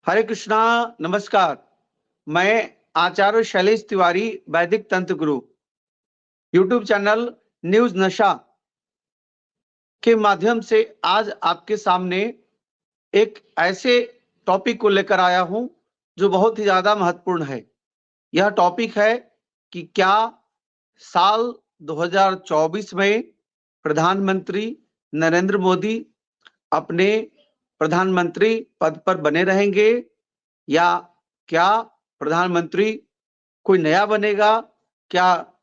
हरे कृष्णा। नमस्कार। मैं आचार्य शैलेश तिवारी, वैदिक तंत्र गुरु, यूट्यूब चैनल न्यूज नशा के माध्यम से आज आपके सामने एक ऐसे टॉपिक को लेकर आया हूं जो बहुत ही ज्यादा महत्वपूर्ण है। यह टॉपिक है कि क्या साल 2024 में प्रधानमंत्री नरेंद्र मोदी अपने प्रधानमंत्री पद पर बने रहेंगे या क्या प्रधानमंत्री कोई नया बनेगा? क्या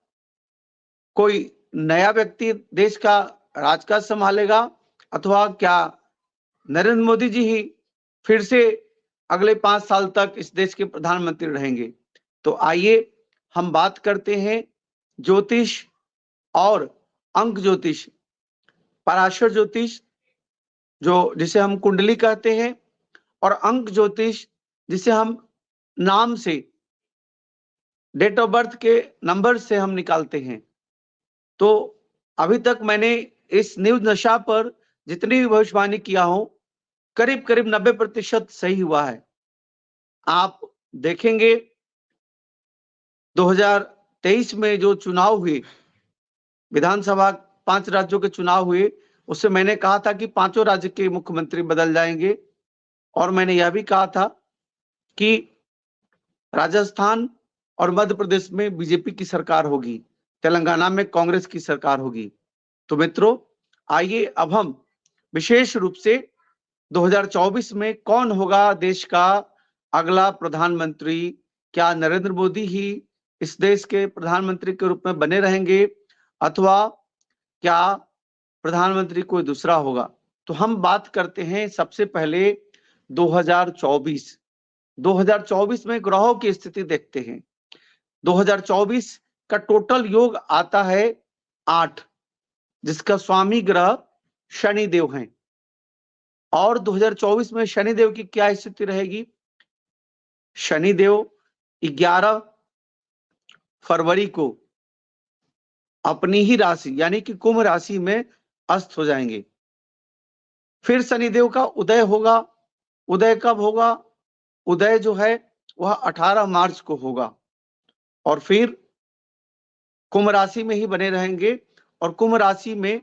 कोई नया व्यक्ति देश का राजकाज संभालेगा अथवा क्या नरेंद्र मोदी जी ही फिर से अगले 5 साल तक इस देश के प्रधानमंत्री रहेंगे? तो आइए हम बात करते हैं ज्योतिष और अंक ज्योतिष, पराशर ज्योतिष जो जिसे हम कुंडली कहते हैं, और अंक ज्योतिष जिसे हम नाम से, डेट ऑफ बर्थ के नंबर से हम निकालते हैं। तो अभी तक मैंने इस न्यूज नशा पर जितनी भी भविष्यवाणी किया हूं, करीब करीब 90% सही हुआ है। आप देखेंगे 2023 में जो चुनाव हुए, विधानसभा 5 राज्यों के चुनाव हुए, उससे मैंने कहा था कि 5 राज्य के मुख्यमंत्री बदल जाएंगे, और मैंने यह भी कहा था कि राजस्थान और मध्य प्रदेश में बीजेपी की सरकार होगी, तेलंगाना में कांग्रेस की सरकार होगी। तो मित्रों, आइए अब हम विशेष रूप से 2024 में कौन होगा देश का अगला प्रधानमंत्री? क्या नरेंद्र मोदी ही इस देश के प्रधानमंत्री के रूप में बने रहेंगे अथवा क्या प्रधानमंत्री कोई दूसरा होगा? तो हम बात करते हैं सबसे पहले 2024। 2024 में ग्रहों की स्थिति देखते हैं। 2024 का टोटल योग आता है 8, जिसका स्वामी ग्रह शनिदेव हैं। और 2024 में शनिदेव की क्या स्थिति रहेगी? शनिदेव 11 फरवरी को अपनी ही राशि यानी कि कुंभ राशि में अस्त हो जाएंगे। फिर शनिदेव का उदय होगा। उदय कब होगा? उदय जो है वह 18 मार्च को होगा, और फिर कुंभ राशि में ही बने रहेंगे, और कुंभ राशि में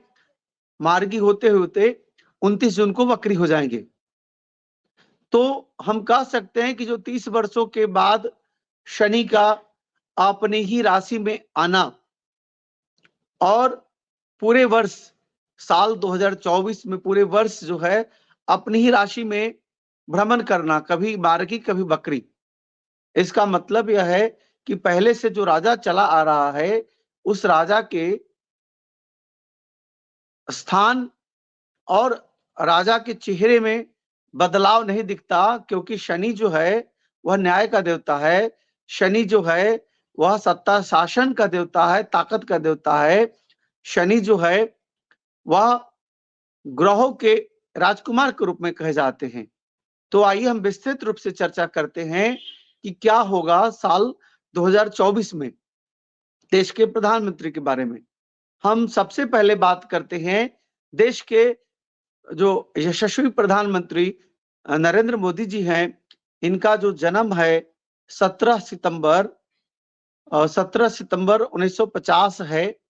मार्गी होते होते 29 जून को वक्री हो जाएंगे। तो हम कह सकते हैं कि जो 30 वर्षों के बाद शनि का अपनी ही राशि में आना और पूरे वर्ष, साल 2024 में पूरे वर्ष जो है अपनी ही राशि में भ्रमण करना, कभी मार्गी कभी वक्री, इसका मतलब यह है कि पहले से जो राजा चला आ रहा है उस राजा के स्थान और राजा के चेहरे में बदलाव नहीं दिखता, क्योंकि शनि जो है वह न्याय का देवता है। शनि जो है वह सत्ता शासन का देवता है, ताकत का देवता है। शनि जो है वह ग्रहों के राजकुमार के रूप में कहे जाते हैं। तो आइए हम विस्तृत रूप से चर्चा करते हैं कि क्या होगा साल 2024 में देश के प्रधानमंत्री के बारे में। हम सबसे पहले बात करते हैं देश के जो यशस्वी प्रधानमंत्री नरेंद्र मोदी जी हैं। इनका जो जन्म है 17 सितंबर 1950 है,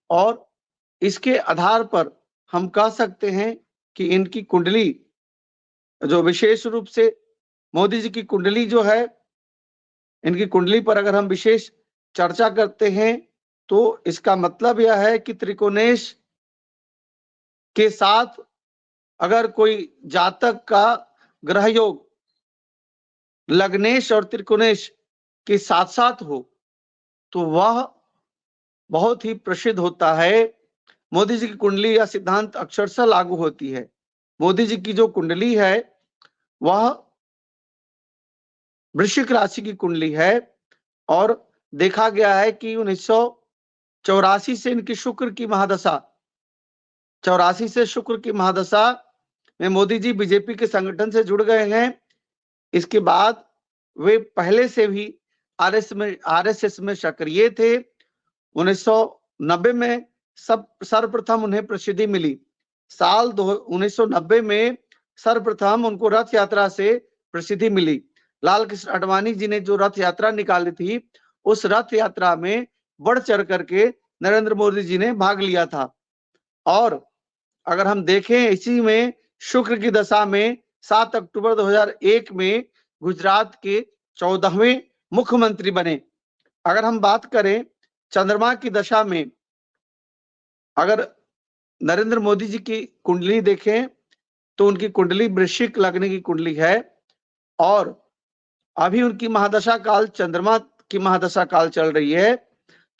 और इसके आधार पर हम कह सकते हैं कि इनकी कुंडली, जो विशेष रूप से मोदी जी की कुंडली जो है, इनकी कुंडली पर अगर हम विशेष चर्चा करते हैं तो इसका मतलब यह है कि त्रिकोणेश के साथ अगर कोई जातक का ग्रह योग लग्नेश और त्रिकोणेश के साथ साथ हो तो वह बहुत ही प्रसिद्ध होता है। मोदी जी की कुंडली या सिद्धांत अक्षरशः लागू होती है। मोदी जी की जो कुंडली है वह वृश्चिक राशि की कुंडली है, और देखा गया है कि 1984 से इनकी शुक्र की महादशा, 84 से शुक्र की महादशा में मोदी जी बीजेपी के संगठन से जुड़ गए हैं। इसके बाद वे पहले से भी आरएसएस में सक्रिय थे। 1990 में सर्वप्रथम उन्हें प्रसिद्धि मिली। साल 1990 में सर्वप्रथम उनको रथ यात्रा से प्रसिद्धि मिली। लाल कृष्ण आडवाणी जी ने जो रथ यात्रा निकाली थी, उस रथ यात्रा में बढ़ चढ़ करके नरेंद्र मोदी जी ने भाग लिया था। और अगर हम देखें, इसी में शुक्र की दशा में 7 अक्टूबर 2001 में गुजरात के 14वें मुख्यमंत्री बने। अगर हम बात करें चंद्रमा की दशा में, अगर नरेंद्र मोदी जी की कुंडली देखें तो उनकी कुंडली वृश्चिक लग्न की कुंडली है, और अभी उनकी महादशा काल चंद्रमा की महादशा काल चल रही है।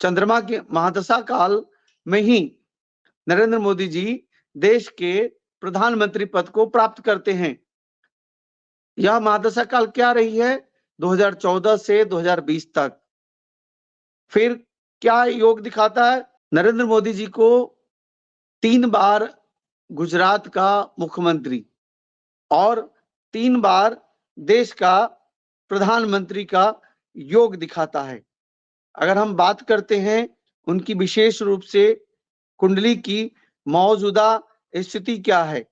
चंद्रमा के महादशा काल में ही नरेंद्र मोदी जी देश के प्रधानमंत्री पद को प्राप्त करते हैं। यह महादशा काल क्या रही है? 2014 से 2020 तक। फिर क्या योग दिखाता है? नरेंद्र मोदी जी को 3 बार गुजरात का मुख्यमंत्री और 3 बार देश का प्रधानमंत्री का योग दिखाता है। अगर हम बात करते हैं उनकी विशेष रूप से कुंडली की मौजूदा स्थिति क्या है,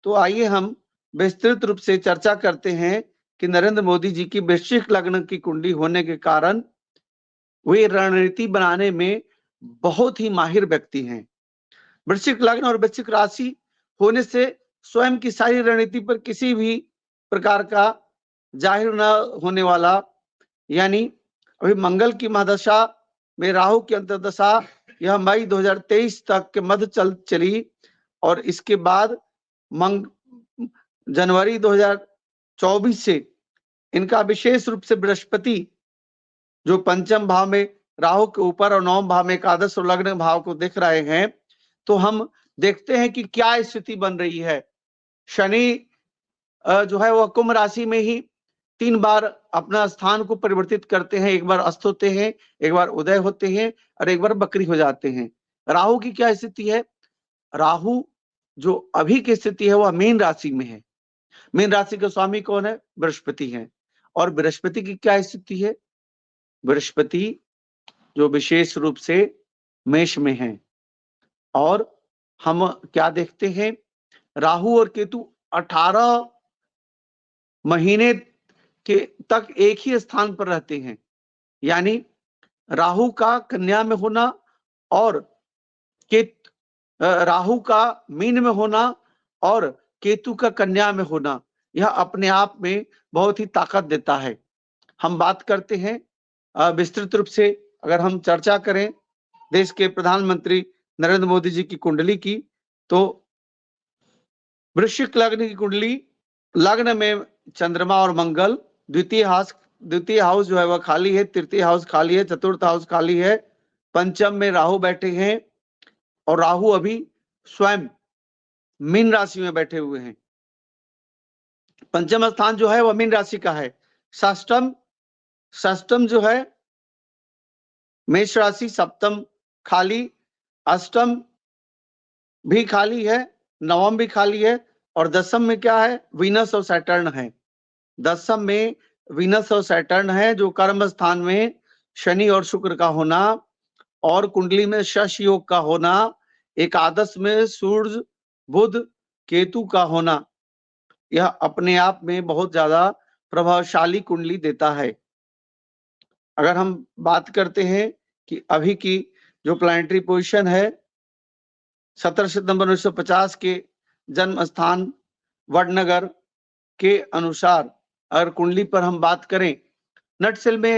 तो आइए हम विस्तृत रूप से चर्चा करते हैं कि नरेंद्र मोदी जी की वृश्चिक लग्न की कुंडली होने के कारण वे रणनीति बनाने में बहुत ही माहिर व्यक्ति हैं। वृश्चिक लग्न और वृश्चिक राशि होने से स्वयं की सारी रणनीति पर किसी भी प्रकार का जाहिर न होने वाला, यानी अभी मंगल की महादशा में राहु की अंतर्दशा यह मई 2023 तक के मध्य चली, और इसके बाद जनवरी 2024 से इनका विशेष रूप से बृहस्पति जो पंचम भाव में राहु के ऊपर और 9वें भाव में एकादश और लग्न भाव को देख रहे हैं, तो हम देखते हैं कि क्या स्थिति बन रही है। शनि जो है वह कुंभ राशि में ही 3 बार अपना स्थान को परिवर्तित करते हैं। एक बार अस्त होते हैं, एक बार उदय होते हैं और एक बार बकरी हो जाते हैं। राहु की क्या स्थिति है? राहु जो अभी की स्थिति है वह मीन राशि में है। मीन राशि के स्वामी कौन है? बृहस्पति है। और बृहस्पति की क्या स्थिति है? बृहस्पति जो विशेष रूप से मेष में है। और हम क्या देखते हैं, राहु और केतु 18 महीने के तक एक ही स्थान पर रहते हैं। यानी राहु का कन्या में होना और राहु का मीन में होना और केतु का कन्या में होना, यह अपने आप में बहुत ही ताकत देता है। हम बात करते हैं विस्तृत रूप से, अगर हम चर्चा करें देश के प्रधानमंत्री नरेंद्र मोदी जी की कुंडली की, तो वृश्चिक लग्न की कुंडली, लग्न में चंद्रमा और मंगल, द्वितीय हाउस जो है वह खाली है, तृतीय हाउस खाली है, चतुर्थ हाउस खाली है, पंचम में राहु बैठे हैं और राहु अभी स्वयं मीन राशि में बैठे हुए हैं। पंचम स्थान जो है वह मीन राशि का है। षष्टम जो है मेष राशि, सप्तम खाली, अष्टम भी खाली है, नवम भी खाली है, और दसम में क्या है? वीनस और सैटर्न है। दसम में वीनस और सैटर्न है, जो कर्म स्थान में शनि और शुक्र का होना और कुंडली में शश योग का होना, एकादश में सूर्य बुध केतु का होना, यह अपने आप में बहुत ज्यादा प्रभावशाली कुंडली देता है। अगर हम बात करते हैं कि अभी की जो प्लैनेटरी पोजीशन है, 17 सितंबर 1950 के जन्म स्थान वडनगर के अनुसार अगर कुंडली पर हम बात करें, नटसेल में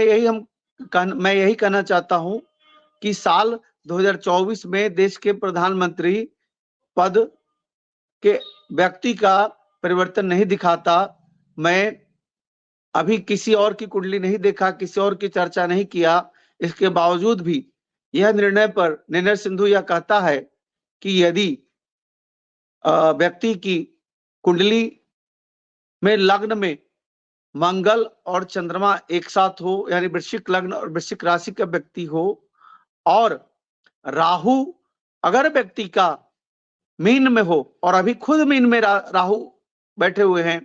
मैं यही कहना चाहता हूं कि साल 2024 में देश के प्रधानमंत्री पद के व्यक्ति का परिवर्तन नहीं दिखाता। मैं अभी किसी और की कुंडली नहीं देखा, किसी और की चर्चा नहीं किया, इसके बावजूद भी यह निर्णय सिंधु यह कहता है कि यदि व्यक्ति की कुंडली में लग्न में मंगल और चंद्रमा एक साथ हो, यानी वृश्चिक लग्न और वृश्चिक राशि का व्यक्ति हो, और राहु अगर व्यक्ति का मीन में हो, और अभी खुद मीन में राहु बैठे हुए हैं,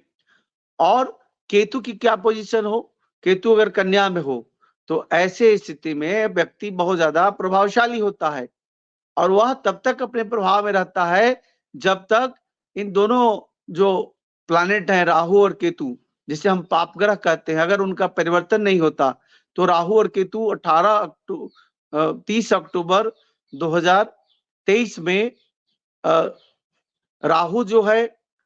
और केतु की क्या पोजीशन हो, केतु अगर कन्या में हो, तो ऐसे स्थिति में व्यक्ति बहुत ज्यादा प्रभावशाली होता है। और वह तब तक अपने प्रभाव में रहता है जब तक इन दोनों जो प्लैनेट हैं राहु और केतु, जिसे हम पाप ग्रह कहते हैं, अगर उनका परिवर्तन नहीं होता तो राहु और केतु 30 अक्टूबर 2023 में राहु जो है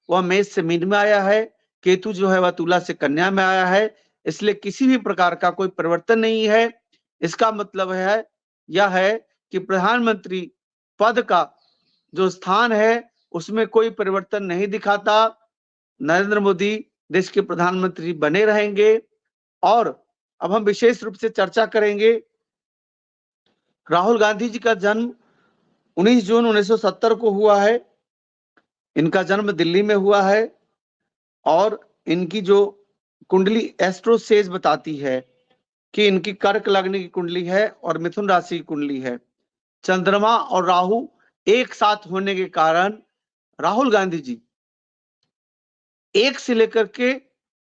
वह मेष से मीन में आया है, केतु जो है वह तुला से कन्या में आया है, इसलिए किसी भी प्रकार का कोई परिवर्तन नहीं है। इसका मतलब यह है कि प्रधानमंत्री पद का जो स्थान है उसमें कोई परिवर्तन नहीं दिखाता। नरेंद्र मोदी देश के प्रधानमंत्री बने रहेंगे। और अब हम विशेष रूप से चर्चा करेंगे। राहुल गांधी जी का जन्म 19 जून 1970 को हुआ है। इनका जन्म दिल्ली में हुआ है और इनकी जो कुंडली एस्ट्रो सेज बताती है कि इनकी कर्क लग्न की कुंडली है और मिथुन राशि की कुंडली है। चंद्रमा और राहु एक साथ होने के कारण राहुल गांधी जी 1 से लेकर के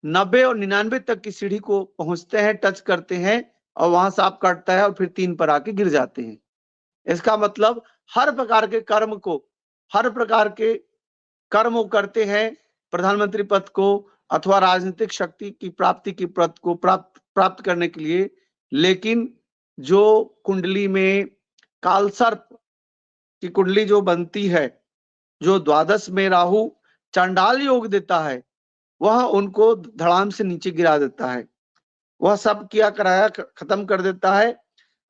90 और 99 तक की सीढ़ी को पहुंचते हैं, टच करते हैं और वहां सांप काटता है और फिर 3 पर आके गिर जाते हैं। इसका मतलब हर प्रकार के कर्म करते हैं प्रधानमंत्री पद को अथवा राजनीतिक शक्ति की प्राप्ति की पद को प्राप्त करने के लिए। लेकिन जो कुंडली में कालसर्प की कुंडली जो बनती है, जो द्वादश में राहु चांडाल योग देता है, वह उनको धड़ाम से नीचे गिरा देता है, वह सब किया कराया खत्म कर देता है।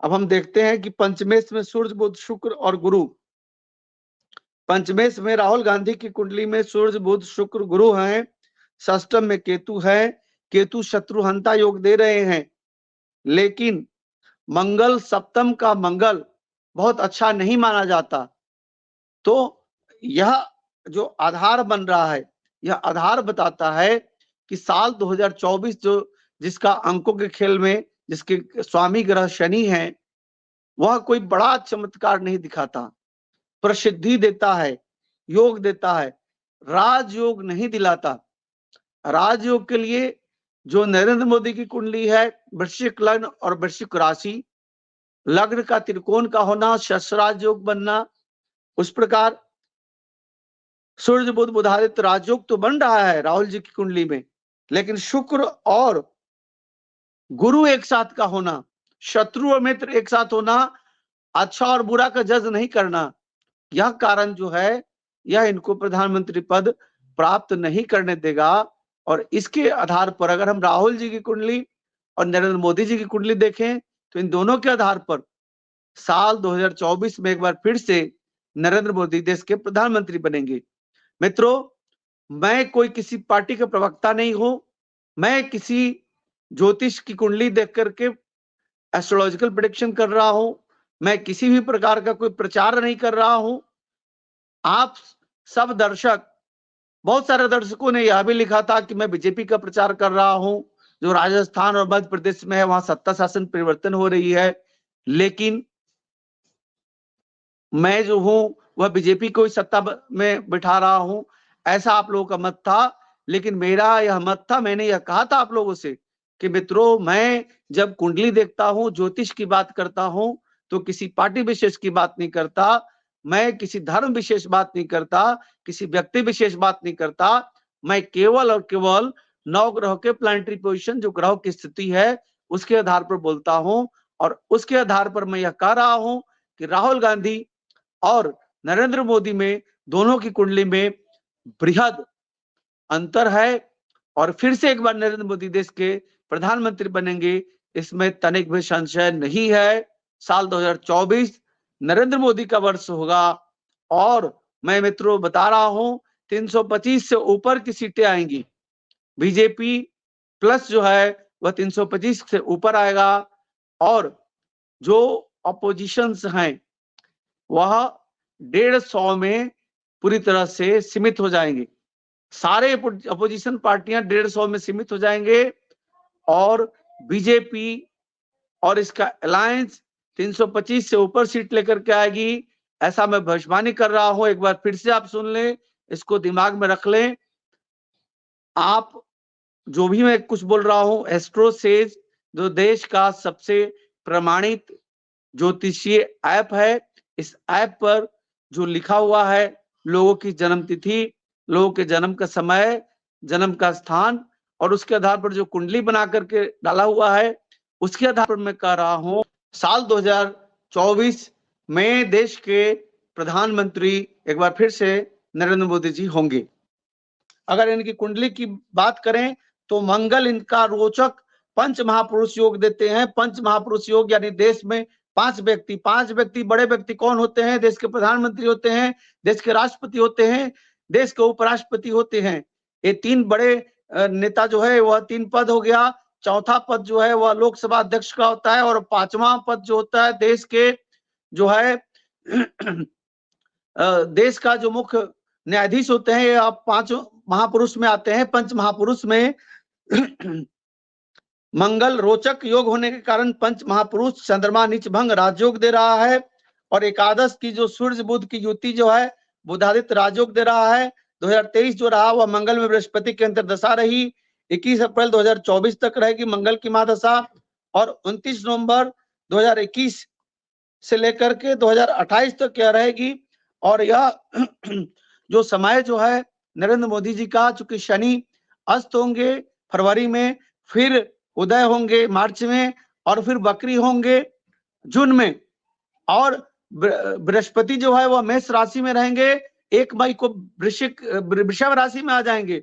अब हम देखते हैं कि पंचमेश में सूर्य बुध शुक्र और गुरु, पंचमेश में राहुल गांधी की कुंडली में सूर्य बुध शुक्र गुरु हैं, षष्टम में केतु है। केतु शत्रुहंता योग दे रहे हैं, लेकिन मंगल सप्तम का मंगल बहुत अच्छा नहीं माना जाता। तो यह जो आधार बन रहा है, यह आधार बताता है कि साल 2024 जो जिसका अंकों के खेल में जिसके स्वामी ग्रह शनि है, वह कोई बड़ा चमत्कार नहीं दिखाता, प्रसिद्धि देता है, योग देता है, राजयोग नहीं दिलाता। राजयोग के लिए जो नरेंद्र मोदी की कुंडली है, वृश्चिक लग्न और वृश्चिक राशि, लग्न का त्रिकोण का होना, शस्त्राज योग बनना, उस प्रकार सूर्य बुध बुधादित्य राजयोग तो बन रहा है राहुल जी की कुंडली में, लेकिन शुक्र और गुरु एक साथ का होना, शत्रु और मित्र एक साथ होना, अच्छा और बुरा का जज नहीं करना, यह कारण जो है यह इनको प्रधानमंत्री पद प्राप्त नहीं करने देगा। और इसके आधार पर अगर हम राहुल जी की कुंडली और नरेंद्र मोदी जी की कुंडली देखें तो इन दोनों के आधार पर साल 2024 में एक बार फिर से नरेंद्र मोदी देश के प्रधानमंत्री बनेंगे। मित्रों, मैं कोई किसी पार्टी का प्रवक्ता नहीं हूं, मैं किसी ज्योतिष की कुंडली देख करके एस्ट्रोलॉजिकल प्रेडिक्शन कर रहा हूं, मैं किसी भी प्रकार का कोई प्रचार नहीं कर रहा हूं। आप सब दर्शक, बहुत सारे दर्शकों ने यह भी लिखा था कि मैं बीजेपी का प्रचार कर रहा हूं, जो राजस्थान और मध्य प्रदेश में है वहां सत्ता शासन परिवर्तन हो रही है, लेकिन मैं जो हूं वह बीजेपी को ही सत्ता में बिठा रहा हूं, ऐसा आप लोगों का मत था। लेकिन मेरा यह मत था, मैंने यह कहा था आप लोगों से कि मित्रों, मैं जब कुंडली देखता हूं, ज्योतिष की बात करता हूं, तो किसी पार्टी विशेष की बात नहीं करता, मैं किसी धर्म विशेष बात नहीं करता, किसी व्यक्ति विशेष बात नहीं करता, मैं केवल और केवल 9 ग्रहों के प्लानिटरी पोजीशन, जो ग्रहों की स्थिति है उसके आधार पर बोलता हूं। और उसके आधार पर मैं यह कह रहा हूं कि राहुल गांधी और नरेंद्र मोदी में दोनों की कुंडली में बृहद अंतर है और फिर से एक बार नरेंद्र मोदी देश के प्रधानमंत्री बनेंगे, इसमें तनिक भी संशय नहीं है। साल 2024 नरेंद्र मोदी का वर्ष होगा और मैं मित्रों बता रहा हूं 325 से ऊपर की सीटें आएंगी। बीजेपी प्लस जो है वह 325 से ऊपर आएगा और जो अपोजिशंस हैं वह 150 में पूरी तरह से सीमित हो जाएंगे। सारे अपोजिशन पार्टियां 150 में सीमित हो जाएंगे और बीजेपी और इसका अलायंस 325 से ऊपर सीट लेकर के आएगी, ऐसा मैं भविष्यवाणी कर रहा हूं। एक बार फिर से आप सुन लें, इसको दिमाग में रख लें। आप जो भी मैं कुछ बोल रहा हूं, एस्ट्रो सेज जो देश का सबसे प्रमाणित ज्योतिषीय ऐप है, इस ऐप पर जो लिखा हुआ है लोगों की जन्म तिथि, लोगों के जन्म का समय, जन्म का स्थान और उसके आधार पर जो कुंडली बना करके डाला हुआ है, उसके आधार पर मैं कह रहा हूं साल 2024 में देश के प्रधानमंत्री एक बार फिर से नरेंद्र मोदी जी होंगे। अगर इनकी कुंडली की बात करें तो मंगल इनका रोचक पंच महापुरुष योग देते हैं। पंच महापुरुष योग यानी देश में पांच व्यक्ति, बड़े व्यक्ति कौन होते हैं? देश के प्रधानमंत्री होते हैं, देश के राष्ट्रपति होते हैं, देश के उपराष्ट्रपति होते हैं। ये तीन बड़े नेता जो है वह तीन पद हो गया। चौथा पद जो है वह लोकसभा अध्यक्ष का होता है और पांचवा पद जो होता है देश के जो है देश का जो मुख्य न्यायाधीश होते हैं। ये आप पांच महापुरुष में आते हैं। पंच महापुरुष में मंगल रोचक योग होने के कारण पंच महापुरुष चंद्रमा नीच भंग राजयोग दे रहा है और एकादश की जो सूर्य बुध की युति जो है बुधादित्य राजयोग दे रहा है। 2023 जो रहा वह मंगल में बृहस्पति के अंतर्दशा रही। 21 अप्रैल 2024 तक रहेगी मंगल की महादशा और 29 नवंबर 2021 से लेकर के 2028 तक क्या रहेगी। और यह जो समय जो है नरेंद्र मोदी जी का, चूंकि शनि अस्त होंगे फरवरी में, फिर उदय होंगे मार्च में और फिर वक्री होंगे जून में, और बृहस्पति जो है वह मेष राशि में रहेंगे। 1 मई को वृषभ राशि में आ जाएंगे।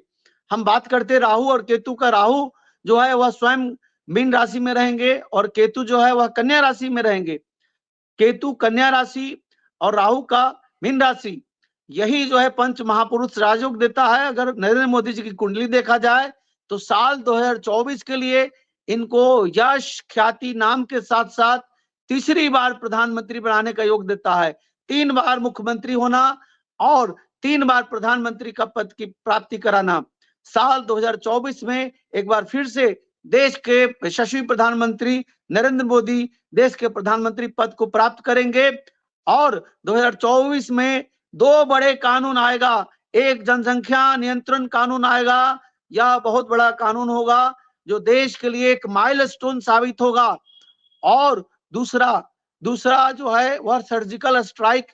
हम बात करते राहु और केतु का। राहु जो है वह स्वयं मीन राशि में रहेंगे और केतु जो है वह कन्या राशि में रहेंगे। केतु कन्या राशि और राहु का मीन राशि, यही जो है पंच महापुरुष राजयोग देता है। अगर नरेंद्र मोदी जी की कुंडली देखा जाए तो साल 2024 के लिए इनको यश, ख्याति, नाम के साथ साथ तीसरी बार प्रधानमंत्री बनाने का योग देता है। 3 बार मुख्यमंत्री होना और 3 बार प्रधानमंत्री का पद की प्राप्ति कराना। साल 2024 में एक बार फिर से देश के यशस्वी प्रधानमंत्री नरेंद्र मोदी देश के प्रधानमंत्री पद को प्राप्त करेंगे और 2024 में 2 बड़े कानून आएगा। एक जनसंख्या नियंत्रण कानून आएगा, यह बहुत बड़ा कानून होगा जो देश के लिए एक माइलस्टोन साबित होगा। और दूसरा जो है वह सर्जिकल स्ट्राइक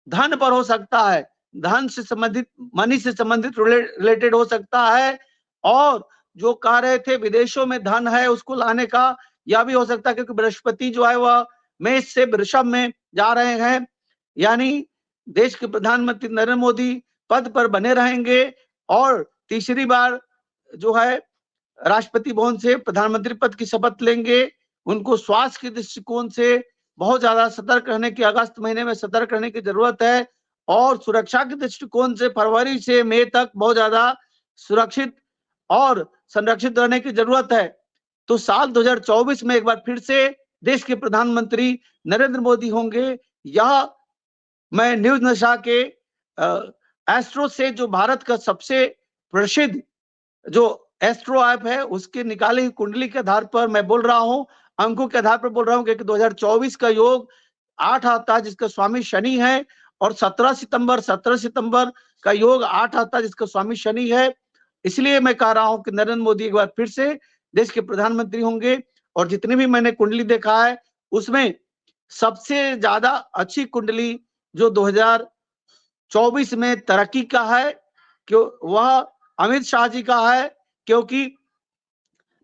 धन पर हो सकता है, धन से संबंधित, मनी से संबंधित रिलेटेड हो सकता है। और जो कह रहे थे विदेशों में धन है उसको लाने का, यह भी हो सकता है क्योंकि बृहस्पति जो है वह मेष से वृषभ में जा रहे हैं। यानी देश के प्रधानमंत्री नरेंद्र मोदी पद पर बने रहेंगे और तीसरी बार जो है राष्ट्रपति भवन से प्रधानमंत्री पद की शपथ लेंगे। उनको स्वास्थ्य के दृष्टिकोण से बहुत ज्यादा सतर्क रहने की, अगस्त महीने में सतर्क रहने की जरूरत है और सुरक्षा के दृष्टिकोण से फरवरी से मई तक बहुत ज्यादा सुरक्षित और संरक्षित रहने की जरूरत है। तो साल 2024 में एक बार फिर से देश के प्रधानमंत्री नरेंद्र मोदी होंगे। यह मैं न्यूज नशा के एस्ट्रो से, जो भारत का सबसे प्रसिद्ध जो एस्ट्रो ऐप है, उसके निकाली हुई कुंडली के आधार पर मैं बोल रहा हूं, अंकों के आधार पर बोल रहा हूं कि 2024 का योग 8 आता है जिसका स्वामी शनि है और 17 सितंबर का योग 8 आता है जिसका स्वामी शनि है। इसलिए मैं कह रहा हूं कि नरेंद्र मोदी एक बार फिर से देश के प्रधानमंत्री होंगे। और जितनी भी मैंने कुंडली देखा है उसमें सबसे ज्यादा अच्छी कुंडली जो 2024 में तरक्की का है क्यों वह अमित शाह जी का है, क्योंकि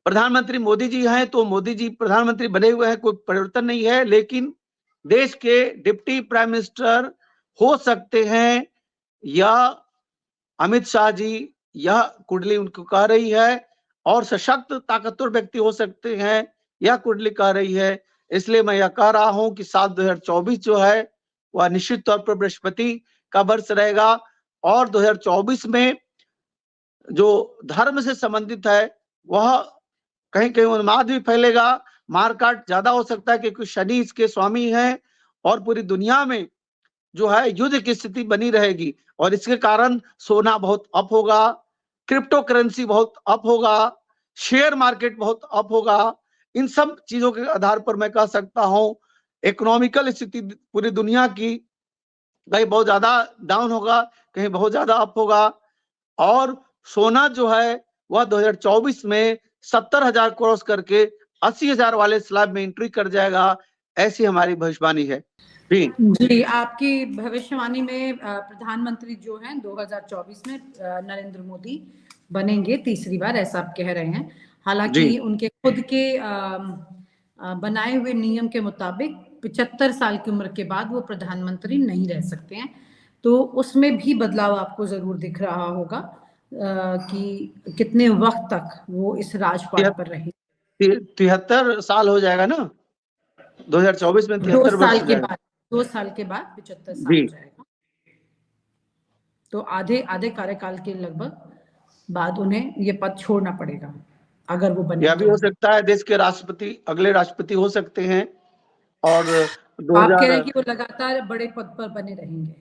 प्रधानमंत्री मोदी जी हैं तो मोदी जी प्रधानमंत्री बने हुए हैं, कोई परिवर्तन नहीं है, लेकिन देश के डिप्टी प्राइम मिनिस्टर हो सकते हैं या अमित शाह जी, यह कुंडली उनको कह रही है। और सशक्त ताकतवर व्यक्ति हो सकते हैं, यह कुंडली कह रही है। इसलिए मैं यह कह रहा हूं कि साल 2024 जो है वह निश्चित तौर पर बृहस्पति का वर्ष रहेगा और 2024 में जो धर्म से संबंधित है वह कहीं कहीं उन्माद भी फैलेगा, मारकाट ज्यादा हो सकता है क्योंकि शनि इसके स्वामी हैं और पूरी दुनिया में जो है युद्ध की स्थिति बनी रहेगी और इसके कारण सोना बहुत अप होगा, क्रिप्टो करेंसी बहुत अप होगा, शेयर मार्केट बहुत अप होगा। इन सब चीजों के आधार पर मैं कह सकता हूं इकोनॉमिकल स्थिति पूरी दुनिया की कहीं बहुत ज्यादा डाउन होगा, कहीं बहुत ज्यादा अप होगा। और सोना जो है वह 2024 में 70,000 क्रॉस करके 80,000 वाले स्लैब में एंट्री कर जाएगा, ऐसी हमारी भविष्यवाणी है। जी, आपकी भविष्यवाणी में प्रधानमंत्री जो हैं 2024 में नरेंद्र मोदी बनेंगे तीसरी बार, ऐसा आप कह रहे हैं। हालांकि जी उनके खुद के बनाए हुए नियम के मुताबिक 75 साल की उम्र के बाद वो प्रधानमंत्री नहीं रह सकते हैं। तो उसमें भी बदलाव आपको जरूर दिख रहा होगा कि कितने वक्त तक वो इस राजपाट पर रहे। 73 साल हो जाएगा ना, 2024 में 73 वर्ष हो जाएगा। 2 साल के बाद 75 साल जी हो जाएगा। तो आधे आधे कार्यकाल के लगभग बाद उन्हें ये पद छोड़ना पड़ेगा, अगर वो बने यह भी तो। हो सकता है देश के राष्ट्रपति, अगले राष्ट्रपति हो सकते हैं। और आप कह रहे हैं 2000 कि वो लगातार बड़े पद पर बने रहेंगे?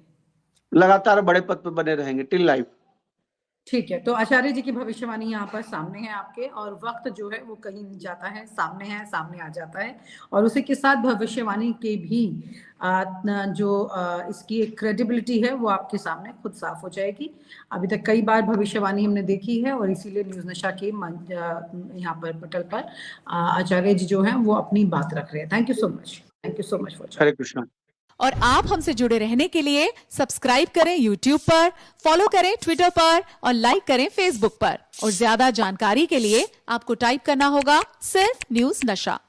लगातार बड़े पद पर बने रहेंगे टिल लाइफ। ठीक है, तो आचार्य जी की भविष्यवाणी यहाँ पर सामने है आपके, और वक्त जो है वो कहीं नहीं जाता है, सामने आ जाता है। और उसी के साथ भविष्यवाणी के भी इसकी एक क्रेडिबिलिटी है वो आपके सामने खुद साफ हो जाएगी। अभी तक कई बार भविष्यवाणी हमने देखी है, और इसीलिए न्यूज नशा के यहाँ पर पटल पर आचार्य जी जो है वो अपनी बात रख रहे हैं। Thank you so much for. Hare Krishna. और आप हमसे जुड़े रहने के लिए सब्सक्राइब करें YouTube पर, फॉलो करें Twitter पर और लाइक करें Facebook पर। और ज्यादा जानकारी के लिए आपको टाइप करना होगा सिर्फ न्यूज नशा।